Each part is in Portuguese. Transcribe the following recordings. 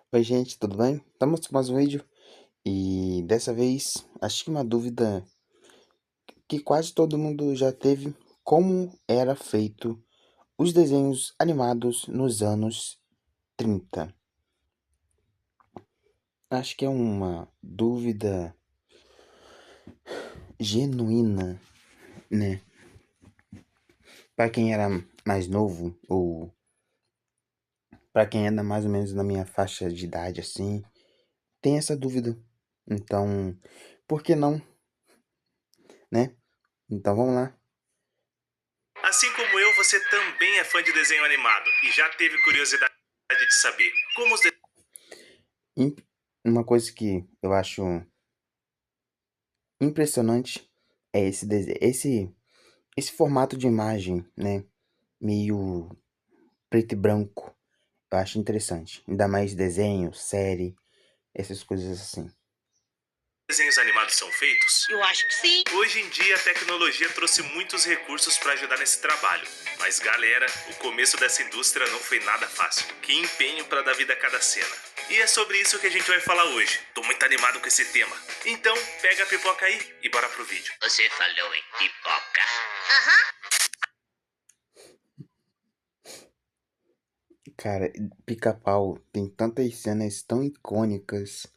Oi, gente, tudo bem? Estamos com mais um vídeo e dessa vez acho que uma dúvida que quase todo mundo já teve: como era feito os desenhos animados nos anos 30? Acho que é uma dúvida genuína, né? Para quem era mais novo ou para quem anda mais ou menos na minha faixa de idade assim, tem essa dúvida. Então, por que não, né? Então vamos lá. Assim como eu, você também é fã de desenho animado e já teve curiosidade de saber como os Im- Uma coisa que eu acho impressionante é esse formato de imagem, né? Meio preto e branco. Eu acho interessante. Ainda mais desenho, série, essas coisas assim. desenhos animados são feitos? Eu acho que sim. Hoje em dia a tecnologia trouxe muitos recursos para ajudar nesse trabalho. Mas galera, o começo dessa indústria não foi nada fácil. Que empenho para dar vida a cada cena. E é sobre isso que a gente vai falar hoje. Tô muito animado com esse tema. Então, pega a pipoca aí e bora pro vídeo. Você falou em pipoca. Cara, Pica-Pau tem tantas cenas tão icônicas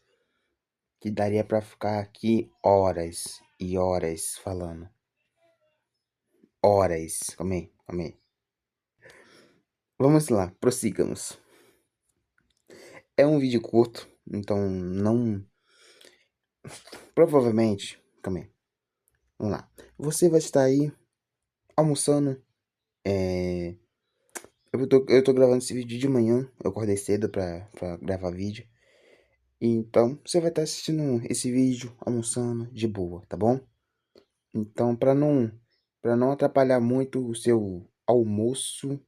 que daria pra ficar aqui horas e horas falando. Horas. Calma aí, calma aí. Vamos lá, prossigamos. É um vídeo curto, então não. Provavelmente. Calma aí. Vamos lá. Você vai estar aí almoçando. É... eu tô gravando esse vídeo de manhã. Eu acordei cedo pra gravar vídeo. Então, você vai estar assistindo esse vídeo almoçando de boa, tá bom? Então, para não atrapalhar muito o seu almoço,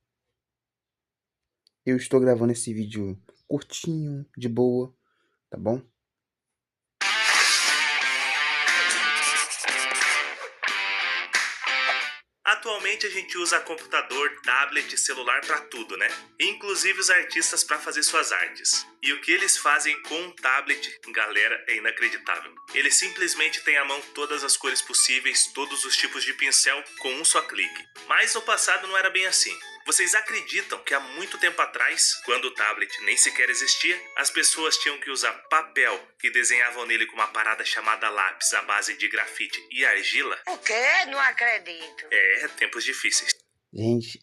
eu estou gravando esse vídeo curtinho, de boa, tá bom? Atualmente a gente usa computador, tablet e celular para tudo, né? Inclusive os artistas para fazer suas artes. E o que eles fazem com um tablet, galera, é inacreditável. Eles simplesmente têm à mão todas as cores possíveis, todos os tipos de pincel com um só clique. Mas no passado não era bem assim. Vocês acreditam que há muito tempo atrás, quando o tablet nem sequer existia, as pessoas tinham que usar papel e desenhavam nele com uma parada chamada lápis à base de grafite e argila? O quê? Não acredito. É, tempos difíceis. Gente,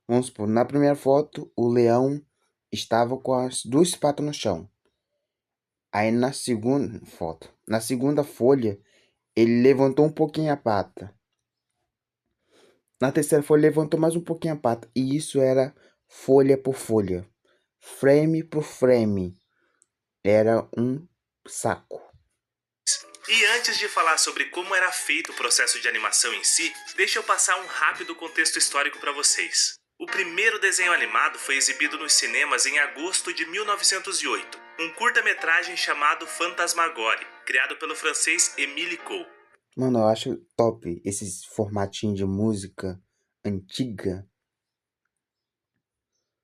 vamos supor, na primeira foto, o leão estava com as duas patas no chão. Aí na segunda folha, ele levantou um pouquinho a pata. Na terceira folha, levantou mais um pouquinho a pata. E isso era folha por folha, frame por frame. Era um saco. E antes de falar sobre como era feito o processo de animação em si, deixa eu passar um rápido contexto histórico para vocês. O primeiro desenho animado foi exibido nos cinemas em agosto de 1908, um curta-metragem chamado Fantasmagorie, criado pelo francês Émile Coe. Mano, eu acho top esses formatinhos de música antiga.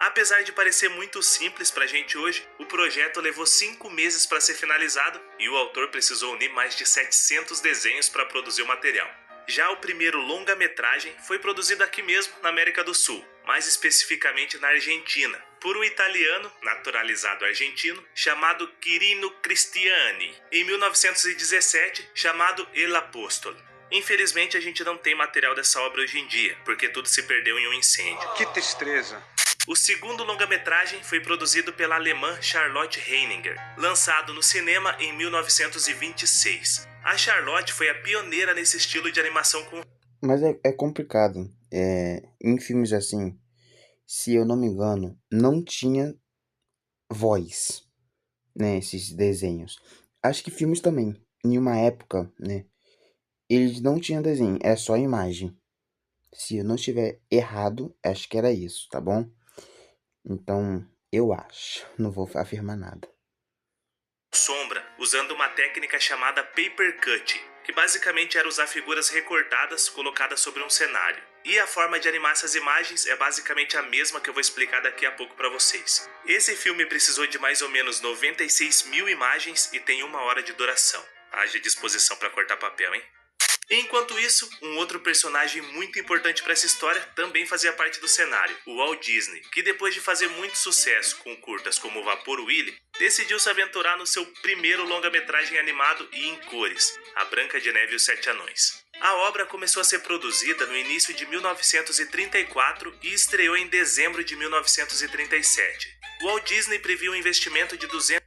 Apesar de parecer muito simples pra gente hoje, o projeto levou 5 meses para ser finalizado e o autor precisou unir mais de 700 desenhos para produzir o material. Já o primeiro longa-metragem foi produzido aqui mesmo, na América do Sul, mais especificamente na Argentina, por um italiano, naturalizado argentino, chamado Quirino Cristiani, em 1917, chamado El Apóstolo. Infelizmente, a gente não tem material dessa obra hoje em dia, porque tudo se perdeu em um incêndio. Que tristeza. O segundo longa-metragem foi produzido pela alemã Charlotte Heininger, lançado no cinema em 1926. A Charlotte foi a pioneira nesse estilo de animação com... Mas é complicado. Em filmes assim, se eu não me engano, não tinha voz, né? Esses desenhos. Acho que filmes também. Em uma época, né? Eles não tinham desenho, era só imagem. Se eu não estiver errado, acho que era isso, tá bom? Então, eu acho. Não vou afirmar nada. sombra, usando uma técnica chamada paper cut, que basicamente era usar figuras recortadas colocadas sobre um cenário. E a forma de animar essas imagens é basicamente a mesma que eu vou explicar daqui a pouco para vocês. Esse filme precisou de mais ou menos 96 mil imagens e tem 1 hora de duração. Haja disposição para cortar papel, hein? Enquanto isso, um outro personagem muito importante para essa história também fazia parte do cenário, o Walt Disney, que depois de fazer muito sucesso com curtas como Vapor Willie, decidiu se aventurar no seu primeiro longa-metragem animado e em cores, A Branca de Neve e os Sete Anões. A obra começou a ser produzida no início de 1934 e estreou em dezembro de 1937. O Walt Disney previu um investimento de 200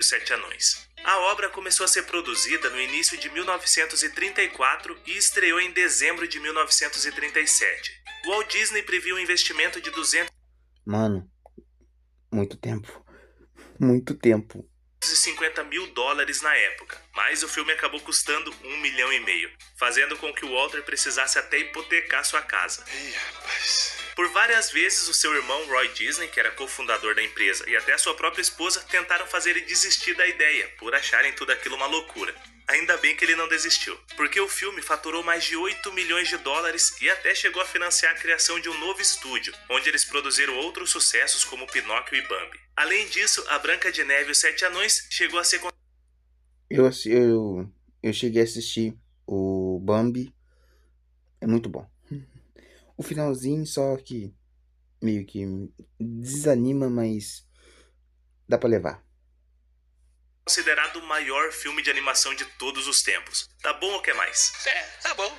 os Sete Anões. A obra começou a ser produzida no início de 1934 e estreou em dezembro de 1937. O Walt Disney previu um investimento de Mano, muito tempo. Muito tempo. US$ 250 mil na época, mas o filme acabou custando 1,5 milhão, fazendo com que o Walter precisasse até hipotecar sua casa. Ih, rapaz. Por várias vezes, o seu irmão Roy Disney, que era cofundador da empresa, e até a sua própria esposa tentaram fazer ele desistir da ideia, por acharem tudo aquilo uma loucura. Ainda bem que ele não desistiu, porque o filme faturou mais de 8 milhões de dólares e até chegou a financiar a criação de um novo estúdio, onde eles produziram outros sucessos como Pinóquio e Bambi. Além disso, A Branca de Neve e os Sete Anões chegou a ser... Eu cheguei a assistir o Bambi. É muito bom. O finalzinho só que meio que desanima, mas dá pra levar. considerado o maior filme de animação de todos os tempos. Tá bom ou quer mais? Tá bom.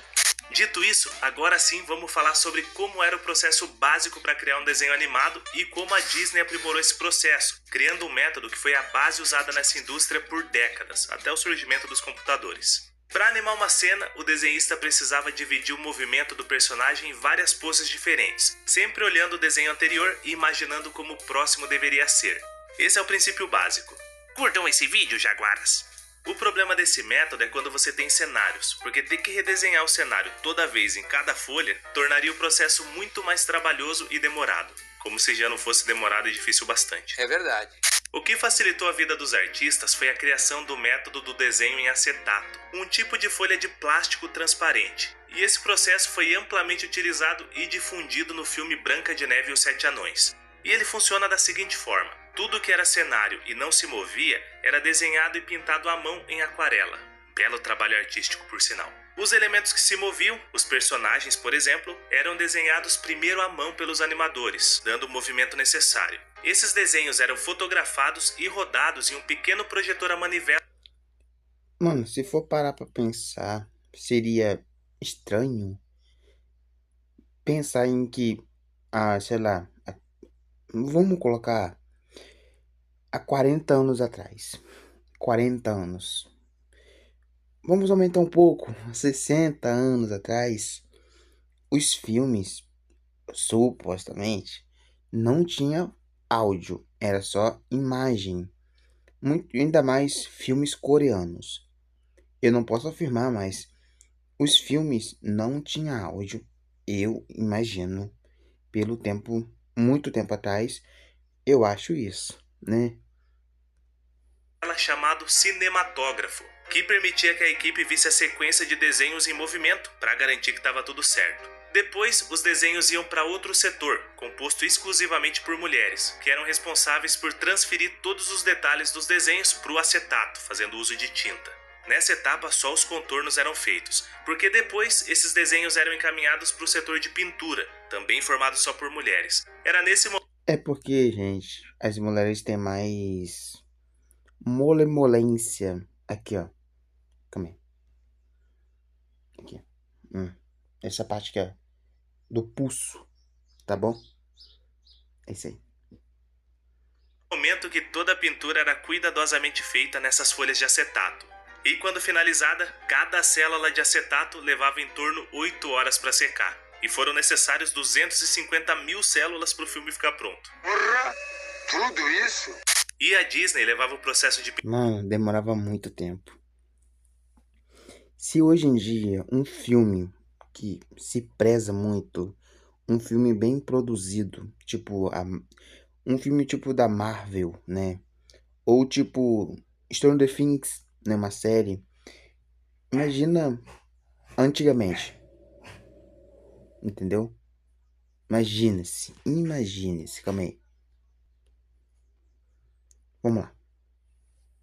Dito isso, agora sim vamos falar sobre como era o processo básico para criar um desenho animado e como a Disney aprimorou esse processo, criando um método que foi a base usada nessa indústria por décadas, até o surgimento dos computadores. Para animar uma cena, o desenhista precisava dividir o movimento do personagem em várias poses diferentes, sempre olhando o desenho anterior e imaginando como o próximo deveria ser. Esse é o princípio básico. Curtam esse vídeo, jaguaras! O problema desse método é quando você tem cenários, porque ter que redesenhar o cenário toda vez em cada folha tornaria o processo muito mais trabalhoso e demorado, como se já não fosse demorado e difícil bastante. É verdade. O que facilitou a vida dos artistas foi a criação do método do desenho em acetato, um tipo de folha de plástico transparente. E esse processo foi amplamente utilizado e difundido no filme Branca de Neve e os Sete Anões. E ele funciona da seguinte forma: tudo que era cenário e não se movia era desenhado e pintado à mão em aquarela. Belo trabalho artístico, por sinal. Os elementos que se moviam, os personagens, por exemplo, eram desenhados primeiro à mão pelos animadores, dando o movimento necessário. Esses desenhos eram fotografados e rodados em um pequeno projetor a manivela. Mano, se for parar pra pensar, seria estranho pensar em que, sei lá, vamos colocar há 40 anos atrás. 40 anos. Vamos aumentar um pouco, 60 anos atrás, os filmes, supostamente, não tinha áudio, era só imagem. Muito, ainda mais filmes coreanos. Eu não posso afirmar, mas os filmes não tinham áudio. Eu imagino, pelo tempo, muito tempo atrás, eu acho isso, né? Chamado cinematógrafo, que permitia que a equipe visse a sequência de desenhos em movimento para garantir que estava tudo certo. Depois, os desenhos iam para outro setor, composto exclusivamente por mulheres, que eram responsáveis por transferir todos os detalhes dos desenhos para o acetato, fazendo uso de tinta. Nessa etapa, só os contornos eram feitos, porque depois esses desenhos eram encaminhados para o setor de pintura, também formado só por mulheres. Era nesse momento... É porque, gente, as mulheres têm mais molemolência. Aqui, ó. Calma aí. Aqui. Essa parte aqui, ó. Do pulso. Tá bom? É isso aí. Momento que toda a pintura era cuidadosamente feita nessas folhas de acetato. E quando finalizada, cada célula de acetato levava em torno 8 horas para secar. E foram necessários 250 mil células para o filme ficar pronto. Porra! Tudo isso? E a Disney levava o processo de... Mano, demorava muito tempo. Se hoje em dia um filme que se preza muito, um filme bem produzido, tipo um filme tipo da Marvel, né? Ou tipo Stranger Things, né, uma série. Imagina antigamente, entendeu? Imagine-se, calma aí. Vamos lá.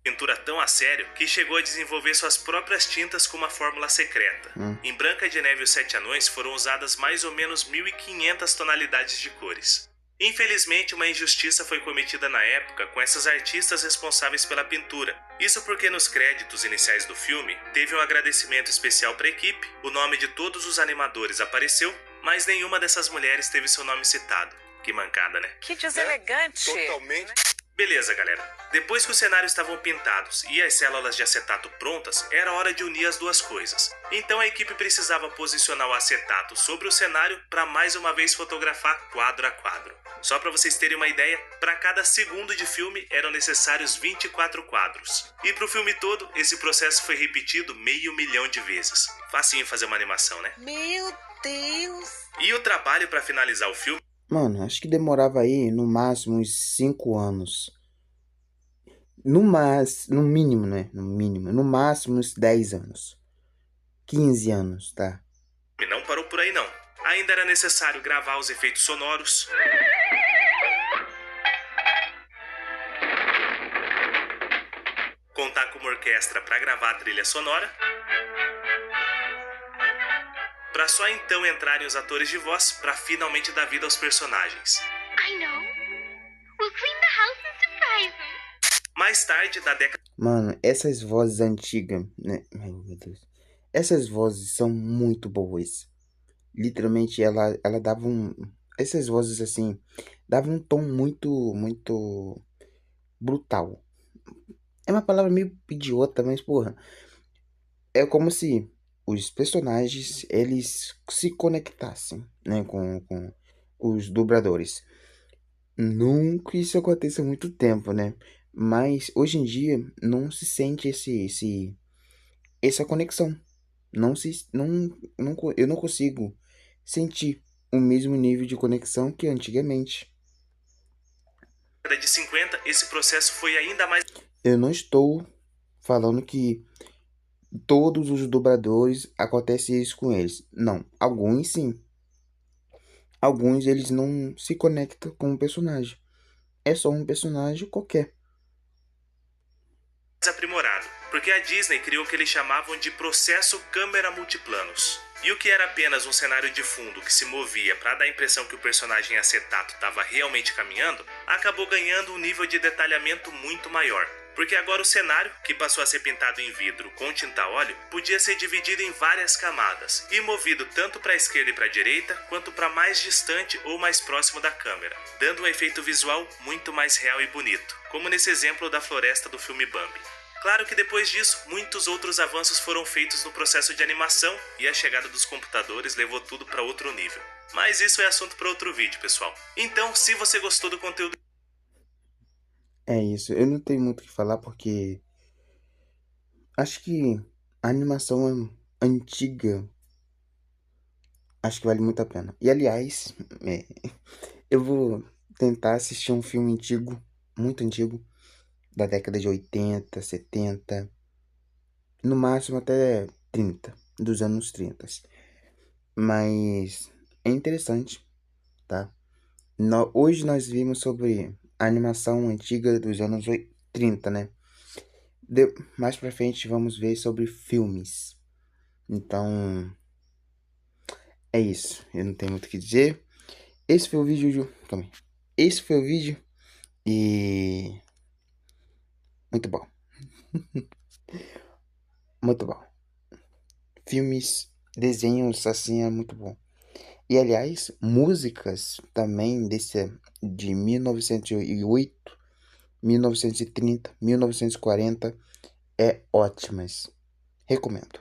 Pintura tão a sério que chegou a desenvolver suas próprias tintas com uma fórmula secreta. Em Branca de Neve e os Sete Anões foram usadas mais ou menos 1.500 tonalidades de cores. Infelizmente, uma injustiça foi cometida na época com essas artistas responsáveis pela pintura. Isso porque nos créditos iniciais do filme, teve um agradecimento especial para a equipe, o nome de todos os animadores apareceu, mas nenhuma dessas mulheres teve seu nome citado. Que mancada, né? Que deselegante. Totalmente. Beleza, galera. Depois que os cenários estavam pintados e as células de acetato prontas, era hora de unir as duas coisas. Então a equipe precisava posicionar o acetato sobre o cenário para mais uma vez fotografar quadro a quadro. Só para vocês terem uma ideia, para cada segundo de filme eram necessários 24 quadros. E para o filme todo, esse processo foi repetido 500 mil de vezes. Facinho fazer uma animação, né? Meu Deus. E o trabalho para finalizar o filme... Mano, acho que demorava aí no máximo uns 5 anos. No mínimo, né? No máximo uns 10 anos. 15 anos, tá? não parou por aí não. Ainda era necessário gravar os efeitos sonoros, contar com uma orquestra para gravar a trilha sonora, para só então entrarem os atores de voz para finalmente dar vida aos personagens. I know. We'll clean the house and surprise them. Mais tarde, da década... Mano, essas vozes antigas, né? Ai, meu Deus. Essas vozes são muito boas. Literalmente, ela dava um... Essas vozes, assim, davam um tom muito brutal. É uma palavra meio idiota, mas, porra... É como se os personagens, eles se conectassem, né? Com os dubladores. Não que isso aconteça há muito tempo, né? Mas hoje em dia não se sente essa conexão. Eu não consigo sentir o mesmo nível de conexão que antigamente. Na década de 50, esse processo foi ainda mais... Eu não estou falando que todos os dubladores acontece isso com eles. Não, alguns sim. Alguns eles não se conectam com o personagem. É só um personagem qualquer. aprimorado, porque a Disney criou o que eles chamavam de processo câmera multiplanos. E o que era apenas um cenário de fundo que se movia para dar a impressão que o personagem em acetato estava realmente caminhando, acabou ganhando um nível de detalhamento muito maior. Porque agora o cenário, que passou a ser pintado em vidro com tinta a óleo, podia ser dividido em várias camadas e movido tanto para a esquerda e para a direita, quanto para mais distante ou mais próximo da câmera, dando um efeito visual muito mais real e bonito, como nesse exemplo da floresta do filme Bambi. Claro que depois disso, muitos outros avanços foram feitos no processo de animação e a chegada dos computadores levou tudo para outro nível. Mas isso é assunto para outro vídeo, pessoal. Então, se você gostou do conteúdo... É isso, eu não tenho muito o que falar porque acho que a animação antiga acho que vale muito a pena. E aliás, eu vou tentar assistir um filme antigo, muito antigo, da década de 80, 70, no máximo até 30, dos anos 30. Mas é interessante, tá? Hoje nós vimos sobre a animação antiga dos anos 30, né? Mais pra frente vamos ver sobre filmes. Então, é isso. Eu não tenho muito o que dizer. Esse foi o vídeo. Esse foi o vídeo. E... muito bom. Muito bom. Filmes, desenhos, assim, é muito bom. E, aliás, músicas também de 1908, 1930, 1940 é ótimas. Recomendo.